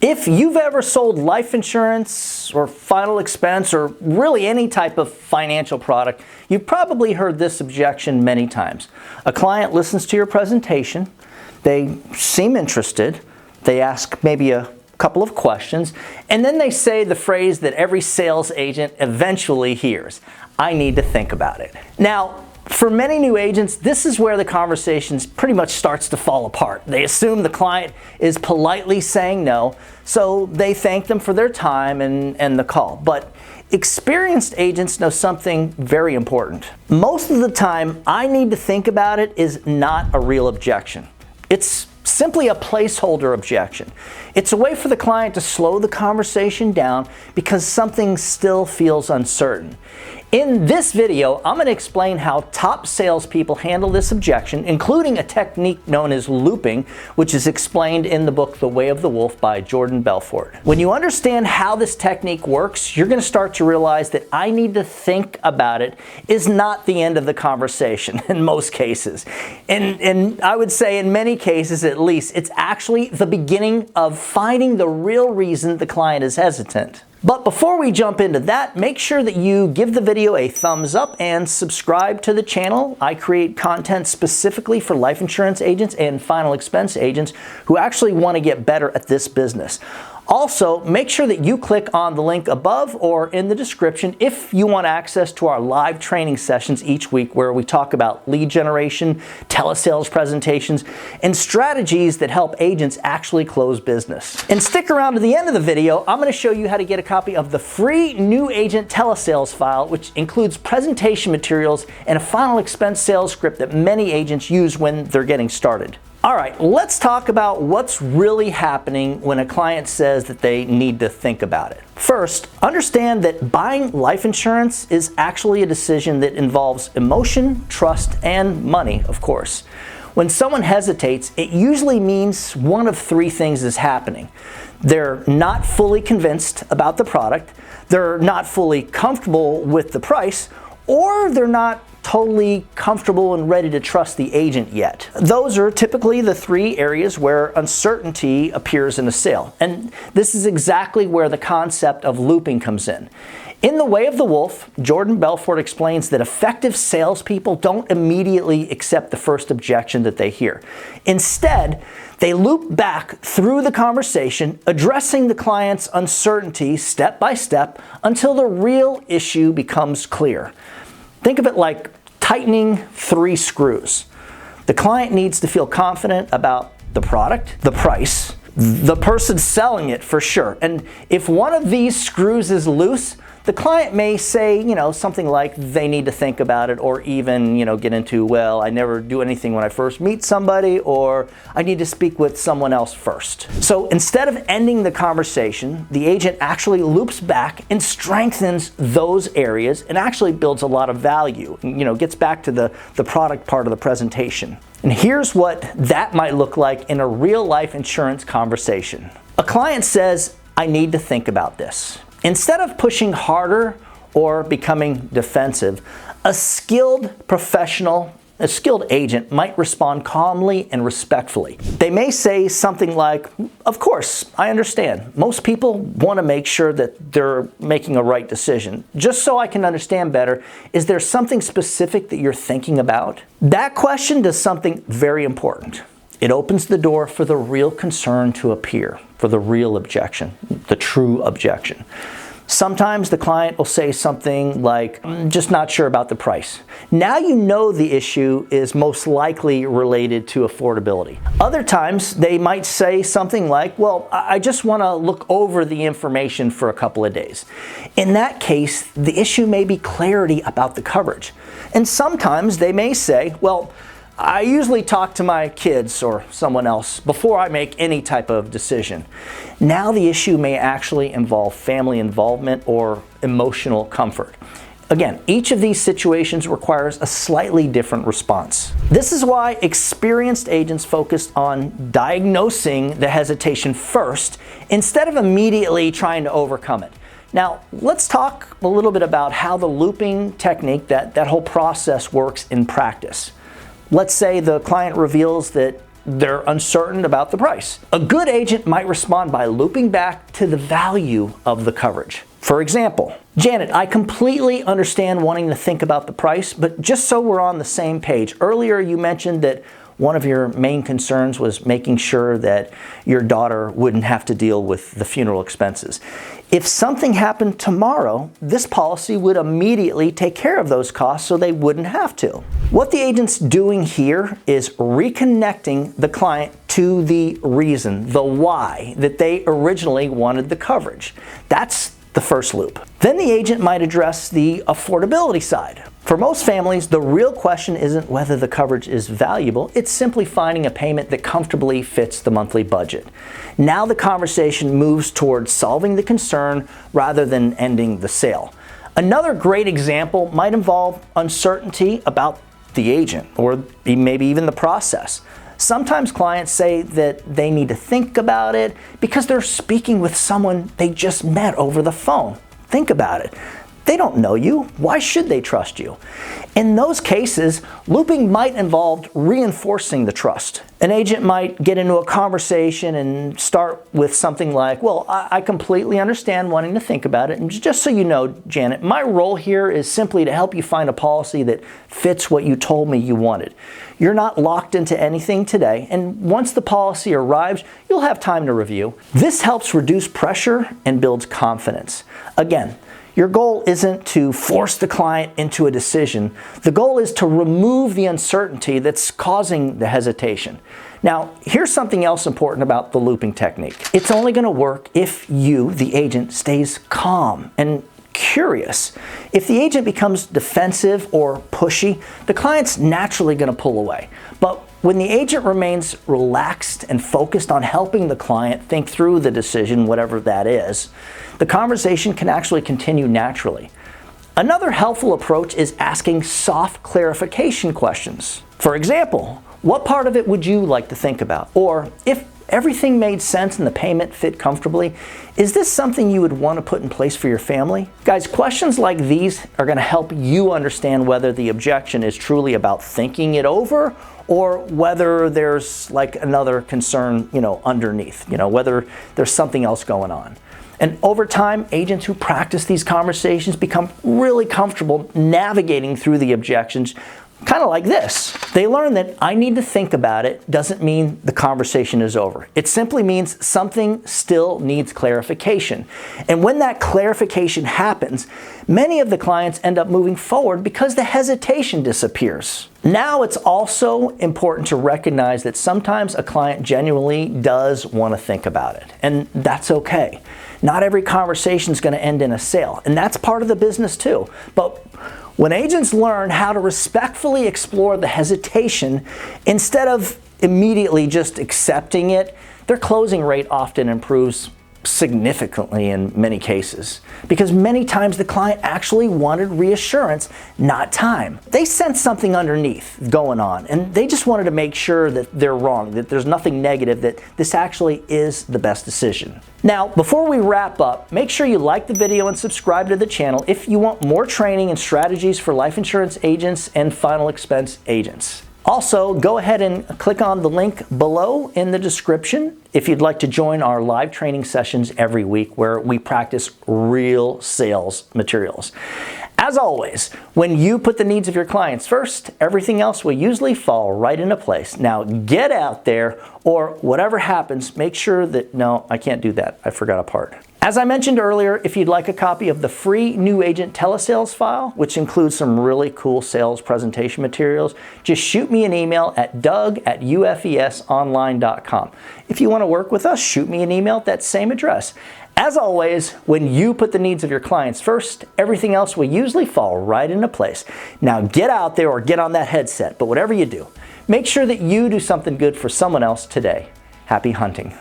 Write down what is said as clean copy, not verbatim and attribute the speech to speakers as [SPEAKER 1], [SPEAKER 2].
[SPEAKER 1] If you've ever sold life insurance or final expense or really any type of financial product, you've probably heard this objection many times. A client listens to your presentation, they seem interested, they ask maybe a couple of questions, and then they say the phrase that every sales agent eventually hears, "I need to think about it." Now, for many new agents, this is where the conversation pretty much starts to fall apart. They assume the client is politely saying no, so they thank them for their time and end the call. But experienced agents know something very important. Most of the time, "I need to think about it" is not a real objection. It's simply a placeholder objection. It's a way for the client to slow the conversation down because something still feels uncertain. In this video, I'm going to explain how top salespeople handle this objection, including a technique known as looping, which is explained in the book The Way of the Wolf by Jordan Belfort. When you understand how this technique works, you're going to start to realize that "I need to think about it" is not the end of the conversation in most cases. And I would say in many cases at least, it's actually the beginning of finding the real reason the client is hesitant. But before we jump into that, make sure that you give the video a thumbs up and subscribe to the channel. I create content specifically for life insurance agents and final expense agents who actually want to get better at this business. Also, make sure that you click on the link above or in the description if you want access to our live training sessions each week where we talk about lead generation, telesales presentations, and strategies that help agents actually close business. And stick around to the end of the video. I'm going to show you how to get a copy of the free new agent telesales file, which includes presentation materials and a final expense sales script that many agents use when they're getting started. All right, let's talk about what's really happening when a client says that they need to think about it. First, understand that buying life insurance is actually a decision that involves emotion, trust, and money, of course. When someone hesitates, it usually means one of three things is happening. They're not fully convinced about the product, they're not fully comfortable with the price, or they're not totally comfortable and ready to trust the agent yet. Those are typically the three areas where uncertainty appears in a sale. And this is exactly where the concept of looping comes in. In The Way of the Wolf, Jordan Belfort explains that effective salespeople don't immediately accept the first objection that they hear. Instead, they loop back through the conversation, addressing the client's uncertainty step by step until the real issue becomes clear. Think of it like tightening three screws. The client needs to feel confident about the product, the price, the person selling it for sure. And if one of these screws is loose, the client may say, something like they need to think about it, or even, get into, well, I never do anything when I first meet somebody, or I need to speak with someone else first. So instead of ending the conversation, the agent actually loops back and strengthens those areas and actually builds a lot of value, gets back to the product part of the presentation. And here's what that might look like in a real life insurance conversation. A client says, "I need to think about this." Instead of pushing harder or becoming defensive, a skilled professional, a skilled agent might respond calmly and respectfully. They may say something like, "Of course, I understand. Most people want to make sure that they're making a right decision. Just so I can understand better, is there something specific that you're thinking about?" That question does something very important. It opens the door for the real concern to appear, for the real objection, the true objection. Sometimes the client will say something like, "I'm just not sure about the price." Now you know the issue is most likely related to affordability. Other times they might say something like, "Well, I just want to look over the information for a couple of days." In that case, the issue may be clarity about the coverage. And sometimes they may say, "Well, I usually talk to my kids or someone else before I make any type of decision." Now the issue may actually involve family involvement or emotional comfort. Again, each of these situations requires a slightly different response. This is why experienced agents focus on diagnosing the hesitation first instead of immediately trying to overcome it. Now, let's talk a little bit about how the looping technique, that whole process works in practice. Let's say the client reveals that they're uncertain about the price. A good agent might respond by looping back to the value of the coverage. For example, Janet, I completely understand wanting to think about the price, but just so we're on the same page, earlier you mentioned that one of your main concerns was making sure that your daughter wouldn't have to deal with the funeral expenses. If something happened tomorrow, this policy would immediately take care of those costs so they wouldn't have to. What the agent's doing here is reconnecting the client to the reason, the why, that they originally wanted the coverage. That's the first loop. Then the agent might address the affordability side. For most families, the real question isn't whether the coverage is valuable, it's simply finding a payment that comfortably fits the monthly budget. Now the conversation moves towards solving the concern rather than ending the sale. Another great example might involve uncertainty about the agent or maybe even the process. Sometimes clients say that they need to think about it because they're speaking with someone they just met over the phone. Think about it. They don't know you. Why should they trust you? In those cases, looping might involve reinforcing the trust. An agent might get into a conversation and start with something like, well, I completely understand wanting to think about it. And just so you know, Janet, my role here is simply to help you find a policy that fits what you told me you wanted. You're not locked into anything today, and once the policy arrives, you'll have time to review. This helps reduce pressure and builds confidence. Again, your goal isn't to force the client into a decision. The goal is to remove the uncertainty that's causing the hesitation. Now, here's something else important about the looping technique. It's only going to work if you, the agent, stays calm and curious. If the agent becomes defensive or pushy, the client's naturally going to pull away. But when the agent remains relaxed and focused on helping the client think through the decision, whatever that is, the conversation can actually continue naturally. Another helpful approach is asking soft clarification questions. For example, what part of it would you like to think about? Or if everything made sense and the payment fit comfortably, is this something you would want to put in place for your family? Guys, questions like these are going to help you understand whether the objection is truly about thinking it over or whether there's like another concern, underneath, whether there's something else going on. And over time, agents who practice these conversations become really comfortable navigating through the objections, kind of like this. They learn that I need to think about it doesn't mean the conversation is over. It simply means something still needs clarification. And when that clarification happens, many of the clients end up moving forward because the hesitation disappears. Now it's also important to recognize that sometimes a client genuinely does want to think about it, and that's okay. Not every conversation is going to end in a sale, and that's part of the business too. But when agents learn how to respectfully explore the hesitation instead of immediately just accepting it, their closing rate often improves significantly in many cases. Because many times the client actually wanted reassurance, not time. They sensed something underneath going on, and they just wanted to make sure that they're wrong, that there's nothing negative, that this actually is the best decision. Now, before we wrap up, make sure you like the video and subscribe to the channel if you want more training and strategies for life insurance agents and final expense agents. Also, go ahead and click on the link below in the description if you'd like to join our live training sessions every week where we practice real sales materials. As always, when you put the needs of your clients first, everything else will usually fall right into place. Now get out there, or whatever happens, make sure that, no, I can't do that. I forgot a part. As I mentioned earlier, if you'd like a copy of the free New Agent Telesales file, which includes some really cool sales presentation materials, just shoot me an email at doug@ufesonline.com. If you want to work with us, shoot me an email at that same address. As always, when you put the needs of your clients first, everything else will usually fall right into place. Now get out there or get on that headset, but whatever you do, make sure that you do something good for someone else today. Happy hunting.